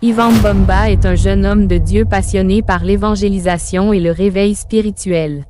Ivan Mbomba est un jeune homme de Dieu passionné par l'évangélisation et le réveil spirituel.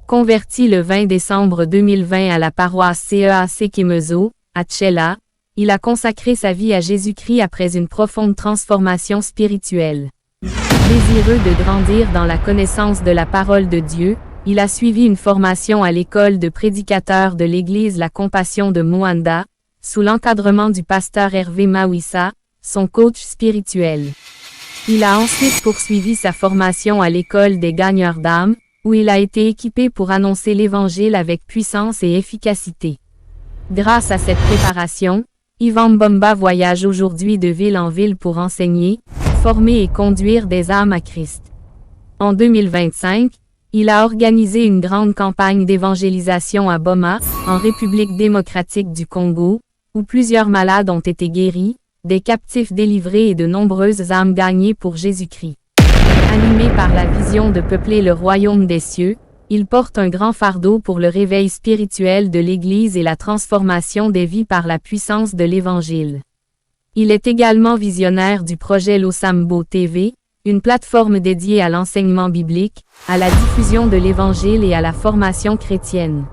Converti le 20 décembre 2020 à la paroisse CEAC Kemezo, à Tchela, il a consacré sa vie à Jésus-Christ après une profonde transformation spirituelle. Désireux de grandir dans la connaissance de la parole de Dieu, il a suivi une formation à l'école de prédicateurs de l'Église La Compassion de Moanda, sous l'encadrement du pasteur Hervé Mawissa, son coach spirituel. Il a ensuite poursuivi sa formation à l'école des gagneurs d'âmes, où il a été équipé pour annoncer l'Évangile avec puissance et efficacité. Grâce à cette préparation, Ivan Mbomba voyage aujourd'hui de ville en ville pour enseigner, former et conduire des âmes à Christ. En 2025, il a organisé une grande campagne d'évangélisation à Boma, en République démocratique du Congo, où plusieurs malades ont été guéris, des captifs délivrés et de nombreuses âmes gagnées pour Jésus-Christ. Animé par la vision de peupler le royaume des cieux, il porte un grand fardeau pour le réveil spirituel de l'Église et la transformation des vies par la puissance de l'Évangile. Il est également visionnaire du projet Losambo TV, une plateforme dédiée à l'enseignement biblique, à la diffusion de l'Évangile et à la formation chrétienne.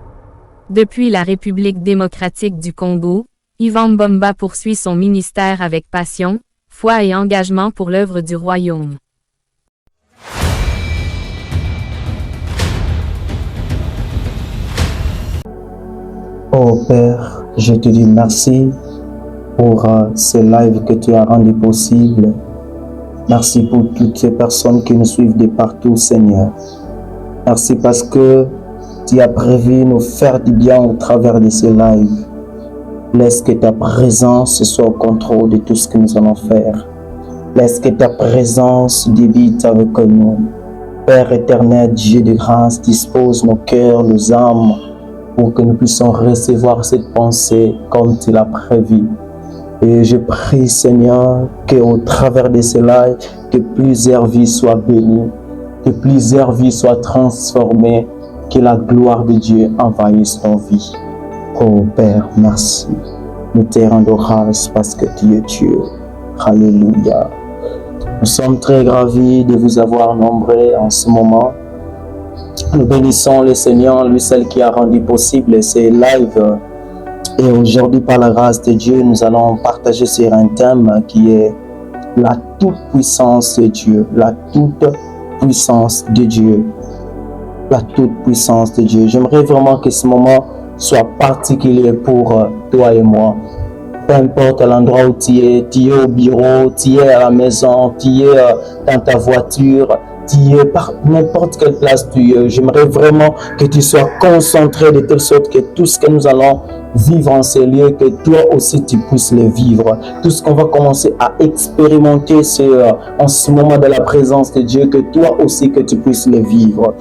Depuis la République démocratique du Congo, Ivan Mbomba poursuit son ministère avec passion, foi et engagement pour l'œuvre du royaume. Oh Père, je te dis merci pour ce live que tu as rendu possible. Merci pour toutes ces personnes qui nous suivent de partout, Seigneur. Merci parce que tu as prévu nous faire du bien au travers de ce live. Laisse que ta présence soit au contrôle de tout ce que nous allons faire. Laisse que ta présence débite avec nous. Père éternel, Dieu de grâce, dispose nos cœurs, nos âmes, pour que nous puissions recevoir cette pensée comme tu l'as prévu. Et je prie, Seigneur, qu'au travers de cela, que plusieurs vies soient bénies, que plusieurs vies soient transformées, que la gloire de Dieu envahisse nos vies. Oh Père, merci. Nous te rendons grâce parce que tu es Dieu. Alléluia. Nous sommes très ravis de vous avoir nombreux en ce moment. Nous bénissons le Seigneur, lui seul qui a rendu possible ces lives. Et aujourd'hui, par la grâce de Dieu, nous allons partager sur un thème qui est la toute-puissance de Dieu. La toute-puissance de Dieu. La toute-puissance de Dieu. J'aimerais vraiment que ce moment soit particulier pour toi et moi. Peu importe l'endroit où tu es au bureau, tu es à la maison, tu es dans ta voiture, tu es par n'importe quelle place tu es. J'aimerais vraiment que tu sois concentré de telle sorte que tout ce que nous allons vivre en ces lieux, que toi aussi tu puisses le vivre. Tout ce qu'on va commencer à expérimenter en ce moment de la présence de Dieu, que toi aussi que tu puisses le vivre.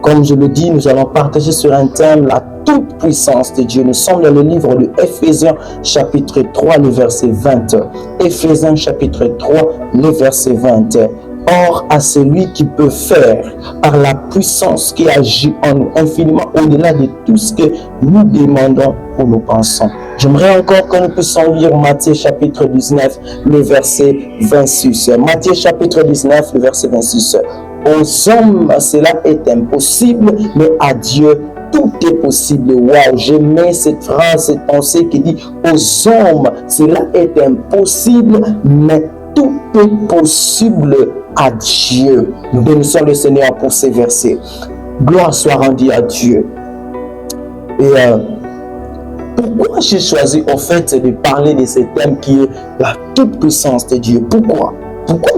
Comme je le dis, nous allons partager sur un thème, la toute-puissance de Dieu. Nous sommes dans le livre de Éphésiens chapitre 3, le verset 20. Éphésiens chapitre 3, le verset 20. Or, à celui qui peut faire, par la puissance qui agit en nous, infiniment au-delà de tout ce que nous demandons ou nous pensons. J'aimerais encore que nous puissions lire Matthieu chapitre 19, le verset 26. Matthieu chapitre 19, le verset 26. Aux hommes, cela est impossible, mais à Dieu, tout est possible. Waouh, j'aimais cette phrase, cette pensée qui dit aux hommes, cela est impossible, mais tout est possible à Dieu. Nous bénissons le Seigneur pour ces versets. Gloire soit rendue à Dieu. Et pourquoi j'ai choisi en fait de parler de ce thème qui est la toute-puissance de Dieu? Pourquoi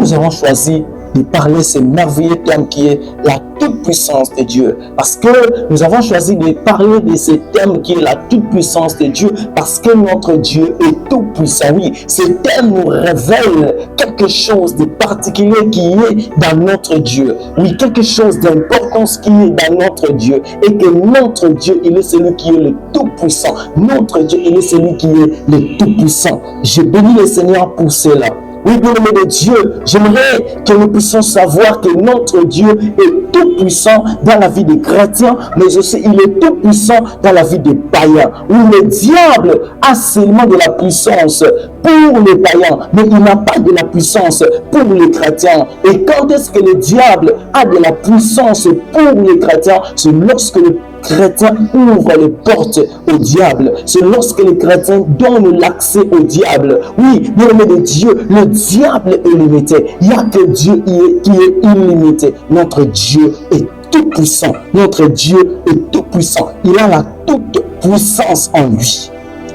nous avons choisi de parler de ce merveilleux thème qui est la toute-puissance de Dieu? Parce que nous avons choisi de parler de ce thème qui est la toute-puissance de Dieu parce que notre Dieu est tout-puissant. Oui, ce thème nous révèle quelque chose de particulier qui est dans notre Dieu. Oui, quelque chose d'importance qui est dans notre Dieu. Et que notre Dieu, il est celui qui est le tout-puissant. Notre Dieu, il est celui qui est le tout-puissant. Je bénis le Seigneur pour cela. Oui, bien-aimé de Dieu, j'aimerais que nous puissions savoir que notre Dieu est tout puissant dans la vie des chrétiens, mais aussi il est tout puissant dans la vie des païens. Oui, le diable a seulement de la puissance pour les païens, mais il n'a pas de la puissance pour les chrétiens. Et quand est-ce que le diable a de la puissance pour les chrétiens? C'est lorsque le chrétien ouvre les portes au diable. C'est lorsque les chrétiens donnent l'accès au diable. Oui, bien-aimé de Dieu, le diable est limité. Il n'y a que Dieu qui est illimité. Notre Dieu est tout puissant. Notre Dieu est tout puissant. Il a la toute puissance en lui.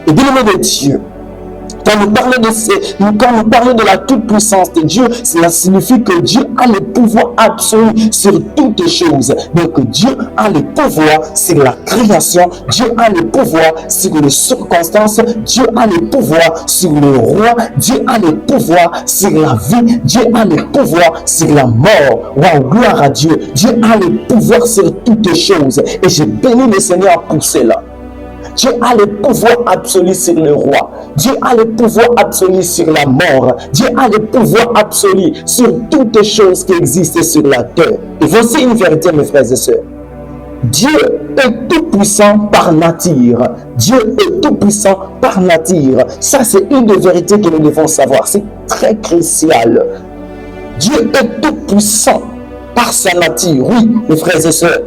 Et bien-aimé de Dieu, quand nous parlons de la toute-puissance de Dieu, cela signifie que Dieu a le pouvoir absolu sur toutes choses. Donc Dieu a le pouvoir sur la création, Dieu a le pouvoir sur les circonstances, Dieu a le pouvoir sur le roi, Dieu a le pouvoir sur la vie, Dieu a le pouvoir sur la mort. Waouh, gloire à Dieu. Dieu a le pouvoir sur toutes choses. Et je bénis le Seigneur pour cela. Dieu a le pouvoir absolu sur le roi. Dieu a le pouvoir absolu sur la mort. Dieu a le pouvoir absolu sur toutes les choses qui existent sur la terre. Et voici une vérité, mes frères et sœurs. Dieu est tout puissant par nature. Dieu est tout puissant par nature. Ça, c'est une des vérités que nous devons savoir. C'est très crucial. Dieu est tout puissant par sa nature. Oui, mes frères et sœurs.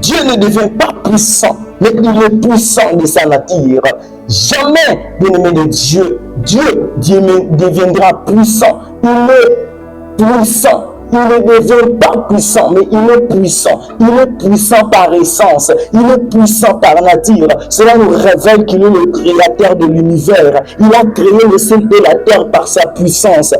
Dieu ne devient pas puissant, mais il est puissant de sa nature. Jamais, bien-aimé de Dieu, Dieu deviendra puissant. Il est puissant. Il ne devient pas puissant, mais il est puissant. Il est puissant par essence. Il est puissant par nature. Cela nous révèle qu'il est le créateur de l'univers. Il a créé le ciel et la terre par sa puissance.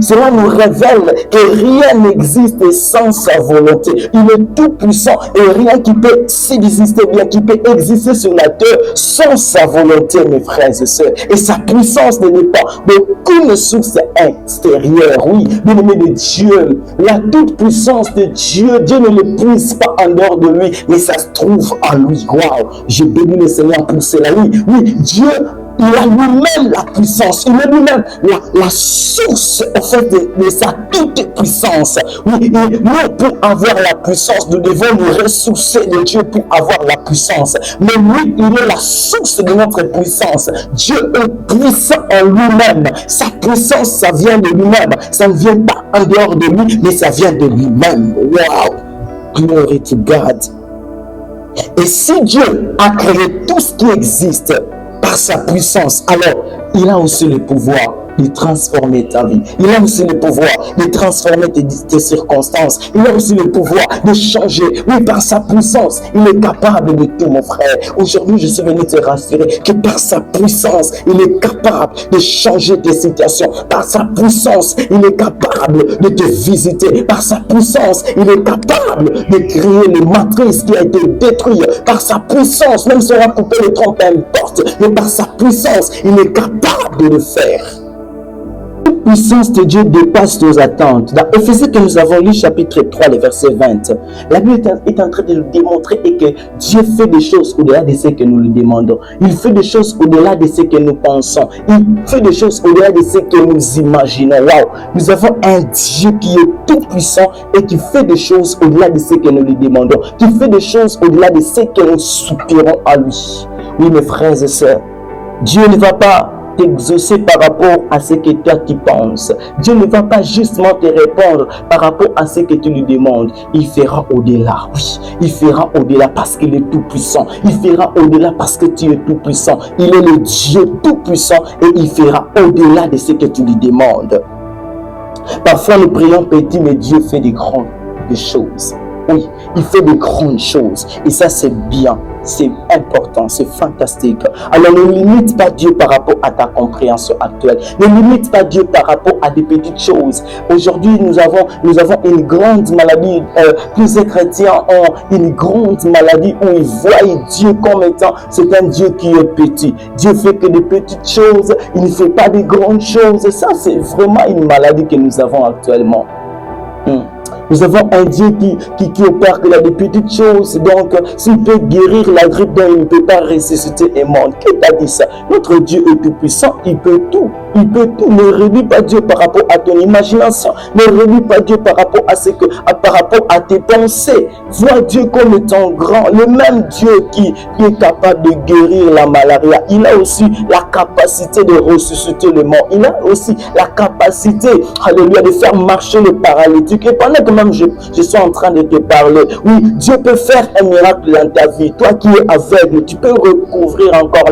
Cela nous révèle que rien n'existe sans sa volonté. Il est tout puissant et rien qui peut subsister bien, qui peut exister sur la terre sans sa volonté, mes frères et sœurs. Et sa puissance ne dépend d'aucune source extérieure. Oui, bien-aimé de Dieu, la toute puissance de Dieu, Dieu ne le puise pas en dehors de lui, mais ça se trouve en lui. Waouh, je bénis le Seigneur pour cela. Oui, Dieu, il a lui-même la puissance, il est lui-même la source en fait de sa toute puissance. Oui, et nous, pour avoir la puissance, nous devons nous ressourcer de Dieu pour avoir la puissance. Mais lui, il est la source de notre puissance. Dieu est puissant en lui-même. Sa puissance, ça vient de lui-même. Ça ne vient pas en dehors de lui, mais ça vient de lui-même. Wow! Glory to God. Et si Dieu a créé tout ce qui existe par sa puissance, alors il a aussi le pouvoir de transformer ta vie. Il a aussi le pouvoir de transformer tes circonstances. Il a aussi le pouvoir de changer. Oui, par sa puissance, il est capable de tout, mon frère. Aujourd'hui, je suis venu te rassurer que par sa puissance, il est capable de changer tes situations. Par sa puissance, il est capable de te visiter. Par sa puissance, il est capable de créer les matrices qui a été détruite. Par sa puissance, même si on a coupé les trompes, peu importe. Mais par sa puissance, il est capable de le faire. La puissance de Dieu dépasse nos attentes. Dans Éphésiens que nous avons lu, chapitre 3, le verset 20, la Bible est en train de nous démontrer que Dieu fait des choses au-delà de ce que nous lui demandons. Il fait des choses au-delà de ce que nous pensons. Il fait des choses au-delà de ce que nous imaginons. Wow! Nous avons un Dieu qui est tout puissant et qui fait des choses au-delà de ce que nous lui demandons. Qui fait des choses au-delà de ce que nous soupirons à lui. Oui, mes frères et sœurs, Dieu ne va pas t'exaucer par rapport à ce que toi tu penses. Dieu ne va pas justement te répondre par rapport à ce que tu lui demandes. Il fera au-delà. Oui, il fera au-delà parce qu'il est tout puissant. Il fera au-delà parce que tu es tout puissant. Il est le Dieu tout puissant et il fera au-delà de ce que tu lui demandes. Parfois nous prions petit, mais Dieu fait des grandes choses. Oui, il fait de grandes choses et ça c'est bien, c'est important, c'est fantastique. Alors ne limite pas Dieu par rapport à ta compréhension actuelle. Ne limite pas Dieu par rapport à des petites choses. Aujourd'hui nous avons une grande maladie. Plusieurs chrétiens ont une grande maladie où ils voient Dieu comme étant c'est un Dieu qui est petit. Dieu fait que des petites choses, il ne fait pas des grandes choses. Et ça c'est vraiment une maladie que nous avons actuellement. Nous avons un Dieu qui opère que là des petites choses. Donc, s'il peut guérir la grippe, donc il ne peut pas ressusciter un monde. Qui t'a dit ça? Notre Dieu est tout puissant, il peut tout. il peut tout. Ne réduis pas Dieu par rapport à ton imagination. Ne réduis pas Dieu par rapport par rapport à tes pensées. Vois Dieu comme étant grand. Le même Dieu qui est capable de guérir la malaria, il a aussi la capacité de ressusciter le mort. Il a aussi la capacité, alléluia, de faire marcher le paralytique. Et pendant que même je suis en train de te parler, oui, Dieu peut faire un miracle dans ta vie. Toi qui es aveugle, tu peux recouvrir encore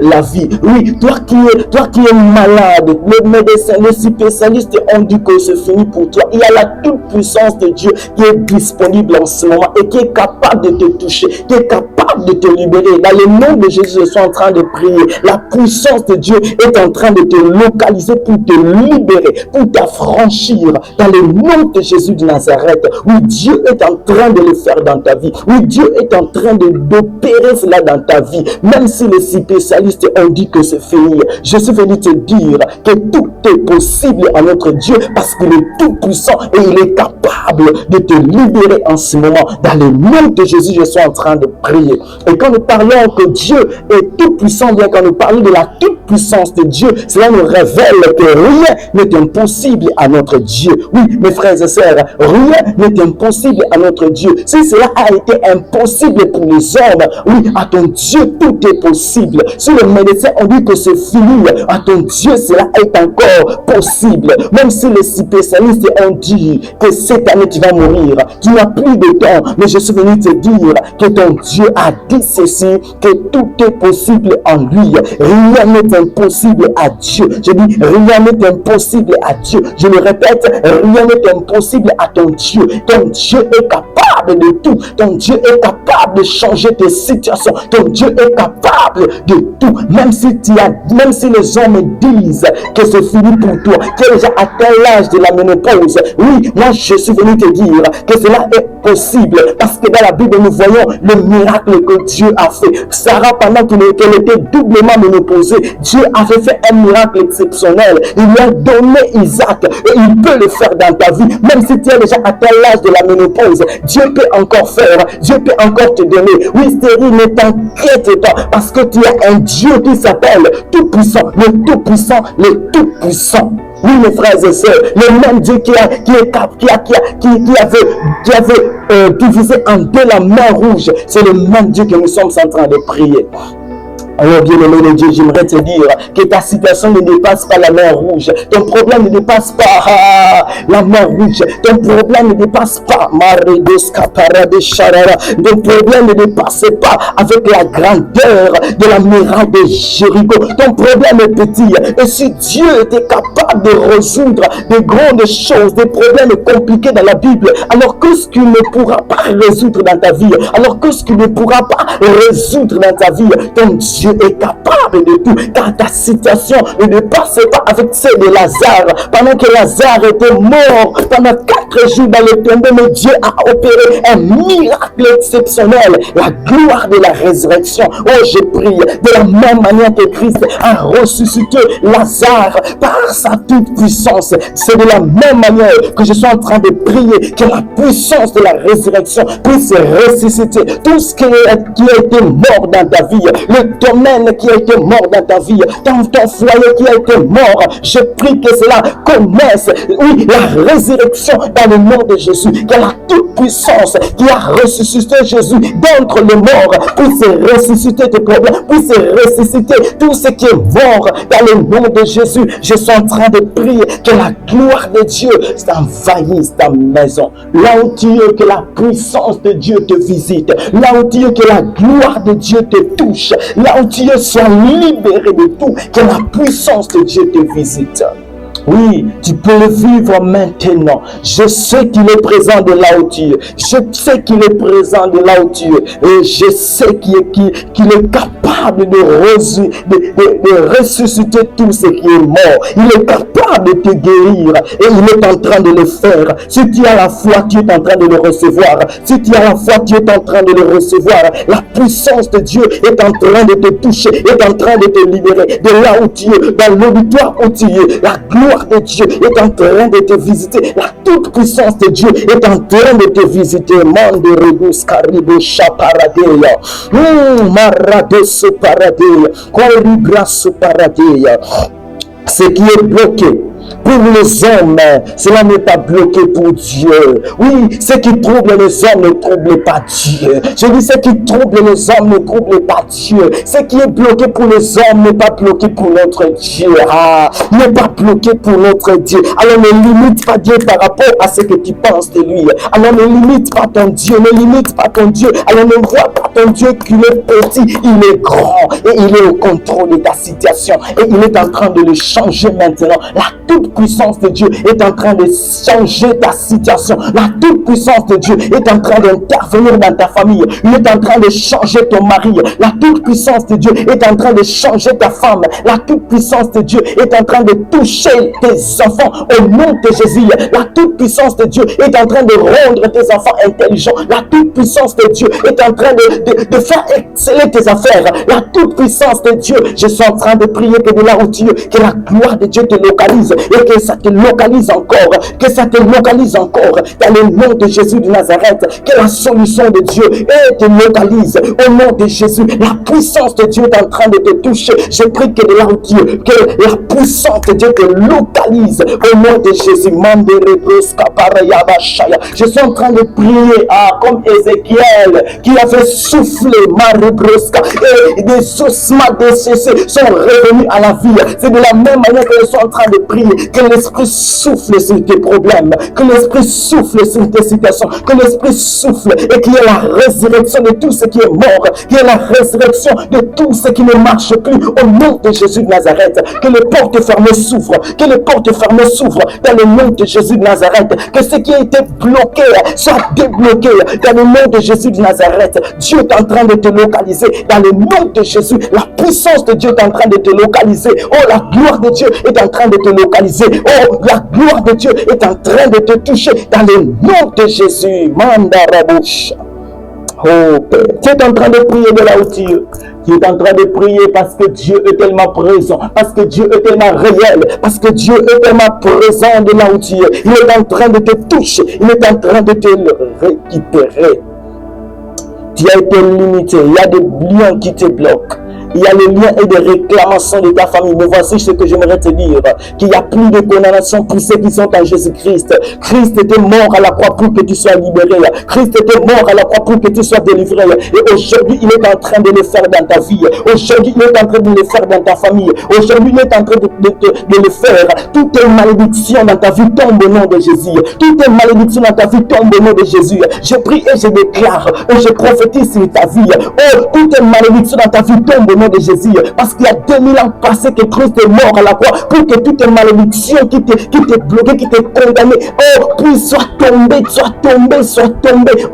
la vie. Oui, toi qui es malade, les médecins, les spécialistes ont dit que c'est fini pour toi. Il y a la toute puissance de Dieu qui est disponible en ce moment et qui est capable de te toucher, qui est capable de te libérer. Dans le nom de Jésus, je suis en train de prier. La puissance de Dieu est en train de te localiser pour te libérer, pour t'affranchir. Dans le nom de Jésus de Nazareth, oui, Dieu est en train de le faire dans ta vie. Oui, Dieu est en train d'opérer cela dans ta vie. Même si les spécialistes ont dit que c'est fini, je suis venu te dire que tout est possible à notre Dieu parce qu'il est tout puissant et il est capable de te libérer en ce moment. Dans le nom de Jésus, je suis en train de prier. Et quand nous parlons que Dieu est tout puissant, bien quand nous parlons de la toute puissance de Dieu, cela nous révèle que rien n'est impossible à notre Dieu. Oui, mes frères et sœurs, rien n'est impossible à notre Dieu. Si cela a été impossible pour les hommes, oui, à ton Dieu, tout est possible. Si les médecins ont dit que c'est fini, à ton Dieu, cela est encore possible. Même si les spécialistes ont dit que cette année tu vas mourir, tu n'as plus de temps, mais je suis venu te dire que ton Dieu a dit ceci, que tout est possible en lui. Rien n'est impossible à Dieu. Je dis, rien n'est impossible à Dieu. Je le répète, rien n'est impossible à ton Dieu. Ton Dieu est capable de tout. Ton Dieu est capable de changer tes situations. Ton Dieu est capable de tout. Même si les hommes disent que c'est fini pour toi, que tu as déjà atteint l'âge de la ménopause, oui, moi je suis venu te dire que cela est possible parce que dans la Bible nous voyons le miracle que Dieu a fait. Sarah, pendant qu'elle était doublement ménopausée, Dieu avait fait un miracle exceptionnel. Il lui a donné Isaac et il peut le faire dans ta vie. Même si tu as déjà atteint l'âge de la ménopause, Dieu peut encore faire. Dieu peut encore te donner. Oui, Stérie, ne t'inquiète pas parce que tu as un Dieu qui s'appelle Tout-Puissant, le Tout-Puissant, le Tout-Puissant. Oui, mes frères et sœurs, le même Dieu qui avait divisé en deux la mer rouge, c'est le même Dieu que nous sommes en train de prier. Alors, bien-aimé de Dieu, j'aimerais te dire que ta situation ne dépasse pas la mer rouge. Ton problème ne dépasse pas la mer rouge. Ton problème ne dépasse pas ton problème ne dépasse pas avec la grandeur de la muraille de Jéricho. Ton problème est petit. Et si Dieu était capable de résoudre des grandes choses, des problèmes compliqués dans la Bible, alors qu'est-ce qu'il ne pourra pas résoudre dans ta vie? Alors qu'est-ce qu'il ne pourra pas résoudre dans ta vie? Ton Dieu est capable de tout, car ta situation ne dépasse pas avec celle de Lazare. Pendant que Lazare était mort pendant 4 jours dans le tombeau, mais Dieu a opéré un miracle exceptionnel, la gloire de la résurrection. Oh, je prie de la même manière que Christ a ressuscité Lazare par sa toute puissance. C'est de la même manière que je suis en train de prier que la puissance de la résurrection puisse ressusciter tout ce qui a été mort dans ta vie, le domaine qui a été mort dans ta vie, dans ton foyer qui a été mort. Je prie que cela commence, oui, la résurrection dans le nom de Jésus, que la toute puissance qui a ressuscité Jésus d'entre les morts puisse ressusciter tes problèmes, puisse ressusciter tout ce qui est mort dans le nom de Jésus. Je suis en train de prier que la gloire de Dieu envahisse ta maison. Là où tu es, que la puissance de Dieu te visite. Là où tu es, que la gloire de Dieu te touche. Là où tu es, sois libéré de tout, que la puissance de Dieu te visite. Oui, tu peux le vivre maintenant. Je sais qu'il est présent de là où tu es. Je sais qu'il est présent de là où tu es. Et je sais qu'il est capable de ressusciter tout ce qui est mort. Il est capable de te guérir. Et il est en train de le faire. Si tu as la foi, tu es en train de le recevoir. Si tu as la foi, tu es en train de le recevoir. La puissance de Dieu est en train de te toucher, est en train de te libérer. De là où tu es, dans l'auditoire où tu es, la gloire de Dieu est en train de te visiter. La toute puissance de Dieu est en train de te visiter. Mande rebus caribo chaparadeya. Marado suparadeya. Coribra suparadeya. Ce qui est bloqué pour les hommes, cela n'est pas bloqué pour Dieu. Oui, ce qui trouble les hommes ne trouble pas Dieu. Je dis, ce qui trouble les hommes ne trouble pas Dieu. Ce qui est bloqué pour les hommes n'est pas bloqué pour notre Dieu. N'est pas bloqué pour notre Dieu. Alors ne limite pas Dieu par rapport à ce que tu penses de lui. Alors ne limite pas ton Dieu, ne limite pas ton Dieu. Alors ne vois pas ton Dieu qu'il est petit, il est grand et il est au contrôle de ta situation. Et il est en train de le changer maintenant. La toute puissance de Dieu est en train de changer ta situation. La toute puissance de Dieu est en train d'intervenir dans ta famille. Il est en train de changer ton mari. La toute puissance de Dieu est en train de changer ta femme. La toute puissance de Dieu est en train de toucher tes enfants au nom de Jésus. La toute puissance de Dieu est en train de rendre tes enfants intelligents. La toute puissance de Dieu est en train de faire exceller tes affaires. La toute puissance de Dieu, je suis en train de prier que de là où tu es, que la gloire de Dieu te localise et que ça te localise encore, que ça te localise encore dans le nom de Jésus de Nazareth, que la solution de Dieu te localise au nom de Jésus. La puissance de Dieu est en train de te toucher. Je prie que de là où tu es, que la puissance de Dieu te localise au nom de Jésus. Je suis en train de prier comme Ézéchiel qui avait soufflé et des ossements desséchés sont revenus à la vie. C'est de la même manière que je suis en train de prier, que l'Esprit souffle sur tes problèmes, que l'Esprit souffle sur tes situations, que l'Esprit souffle et qu'il y ait la résurrection de tout ce qui est mort, qu'il y ait la résurrection de tout ce qui ne marche plus au nom de Jésus de Nazareth. Que les portes fermées s'ouvrent, que les portes fermées s'ouvrent dans le nom de Jésus de Nazareth. Que ce qui a été bloqué soit débloqué dans le nom de Jésus de Nazareth. Dieu est en train de te localiser dans le nom de Jésus. La puissance de Dieu est en train de te localiser. Oh, la gloire de Dieu est en train de te localiser. Oh, la gloire de Dieu est en train de te toucher dans le nom de Jésus. Mandaraboucha. Oh Père, tu es en train de prier de là où tu es. Tu es en train de prier parce que Dieu est tellement présent, parce que Dieu est tellement réel, parce que Dieu est tellement présent de là où tu es. Il est en train de te toucher, il est en train de te récupérer. Tu as été limité, il y a des liens qui te bloquent. Il y a les liens et des réclamations de ta famille. Mais voici ce que j'aimerais te dire. Qu'il n'y a plus de condamnation pour ceux qui sont en Jésus-Christ. Christ était mort à la croix pour que tu sois libéré. Christ était mort à la croix pour que tu sois délivré. Et aujourd'hui, il est en train de le faire dans ta vie. Aujourd'hui, il est en train de le faire dans ta famille. Aujourd'hui, il est en train de le faire. Toutes les malédictions dans ta vie tombent au nom de Jésus. Toutes les malédictions dans ta vie tombent au nom de Jésus. Je prie et je déclare et je prophétise sur ta vie. Oh, toutes les malédictions dans ta vie tombent au nom de Jésus, parce qu'il y a 2000 ans passés que Christ est mort à la croix pour que toutes les malédictions qui t'est bloquées, qui t'est condamnées, oh, puissent soit tombées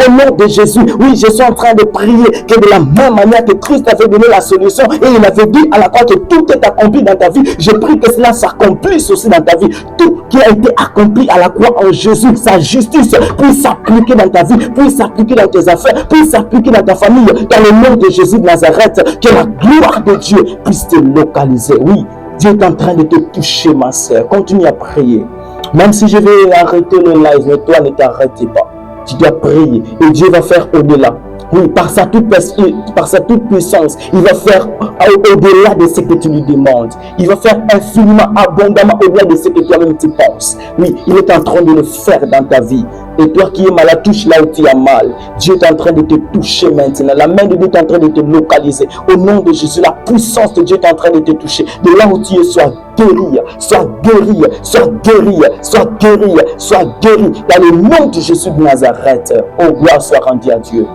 au nom de Jésus. Oui, je suis en train de prier que de la même manière que Christ avait donné la solution et il avait dit à la croix que tout est accompli dans ta vie, je prie que cela s'accomplisse aussi dans ta vie. Tout qui a été accompli à la croix en Jésus, sa justice puisse s'appliquer dans ta vie, puisse s'appliquer dans tes affaires, puisse s'appliquer dans ta famille, dans le nom de Jésus de Nazareth. Que la gloire de Dieu puisse te localiser. Oui, Dieu est en train de te toucher, ma sœur. Continue à prier. Même si je vais arrêter le live, mais toi ne t'arrêtez pas. Tu dois prier et Dieu va faire au-delà. Oui, par sa toute puissance, il va faire au-delà de ce que tu lui demandes. Il va faire infiniment, abondamment au-delà de ce que toi-même tu penses. Oui, il est en train de le faire dans ta vie. Et toi qui es malade, touche là où tu as mal. Dieu est en train de te toucher maintenant. La main de Dieu est en train de te localiser. Au nom de Jésus, la puissance de Dieu est en train de te toucher. De là où tu es, sois guéri, sois guéri, sois guéri, sois guéri, sois guéri. Dans le nom de Jésus de Nazareth, oh, gloire soit rendue à Dieu.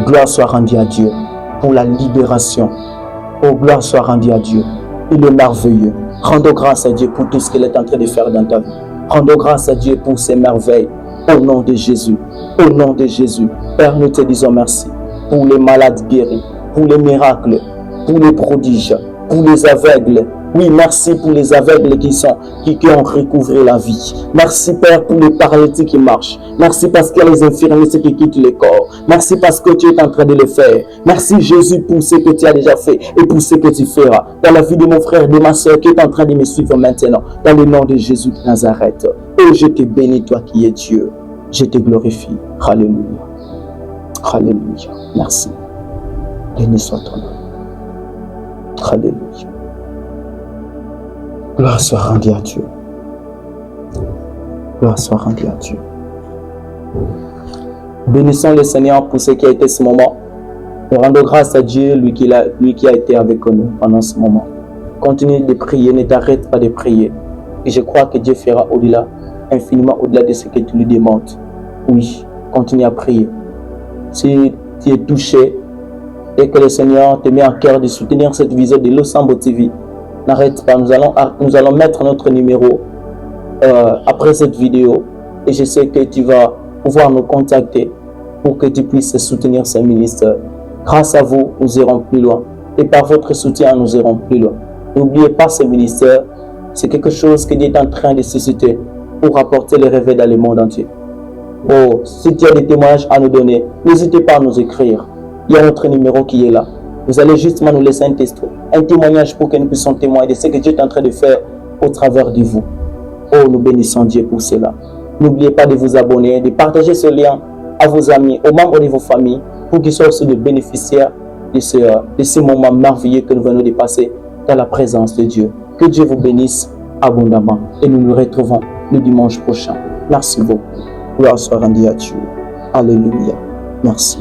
Gloire soit rendue à Dieu pour la libération. Oh, gloire soit rendue à Dieu. Il est merveilleux. Rendons grâce à Dieu pour tout ce qu'il est en train de faire dans ta vie. Rendons grâce à Dieu pour ses merveilles. Au nom de Jésus. Au nom de Jésus. Père, nous te disons merci pour les malades guéris, pour les miracles, pour les prodiges, pour les aveugles. Oui, merci pour les aveugles qui ont recouvré la vie. Merci, Père, pour les paralytiques qui marchent. Merci parce qu'il y a les infirmiers qui quittent le corps. Merci parce que tu es en train de le faire. Merci, Jésus, pour ce que tu as déjà fait et pour ce que tu feras dans la vie de mon frère et de ma soeur qui est en train de me suivre maintenant. Dans le nom de Jésus de Nazareth. Oh, je te bénis, toi qui es Dieu. Je te glorifie. Alléluia. Alléluia. Merci. Béni soit ton nom. Alléluia. Gloire soit rendue à Dieu. Gloire soit rendue à Dieu. Bénissons le Seigneur pour ce qui a été ce moment. Nous rendons grâce à Dieu, lui qui a été avec nous pendant ce moment. Continue de prier, ne t'arrête pas de prier. Et je crois que Dieu fera au-delà, infiniment au-delà de ce que tu lui demandes. Oui, continue à prier. Si tu es touché et que le Seigneur te met en cœur de soutenir cette vision de Losambo TV, n'arrête pas, nous allons mettre notre numéro après cette vidéo. Et je sais que tu vas pouvoir nous contacter pour que tu puisses soutenir ce ministère. Grâce à vous, nous irons plus loin. Et par votre soutien, nous irons plus loin. N'oubliez pas ce ministère. C'est quelque chose que Dieu est en train de susciter pour apporter le réveil dans le monde entier. Oh, si tu as des témoignages à nous donner, n'hésitez pas à nous écrire. Il y a notre numéro qui est là. Vous allez justement nous laisser un témoignage pour que nous puissions témoigner de ce que Dieu est en train de faire au travers de vous. Oh, nous bénissons Dieu pour cela. N'oubliez pas de vous abonner, de partager ce lien à vos amis, aux membres de vos familles, pour qu'ils soient aussi des bénéficiaires de ce moment merveilleux que nous venons de passer dans la présence de Dieu. Que Dieu vous bénisse abondamment et nous nous retrouvons le dimanche prochain. Merci beaucoup. Gloire soit rendue à Dieu. Alléluia. Merci.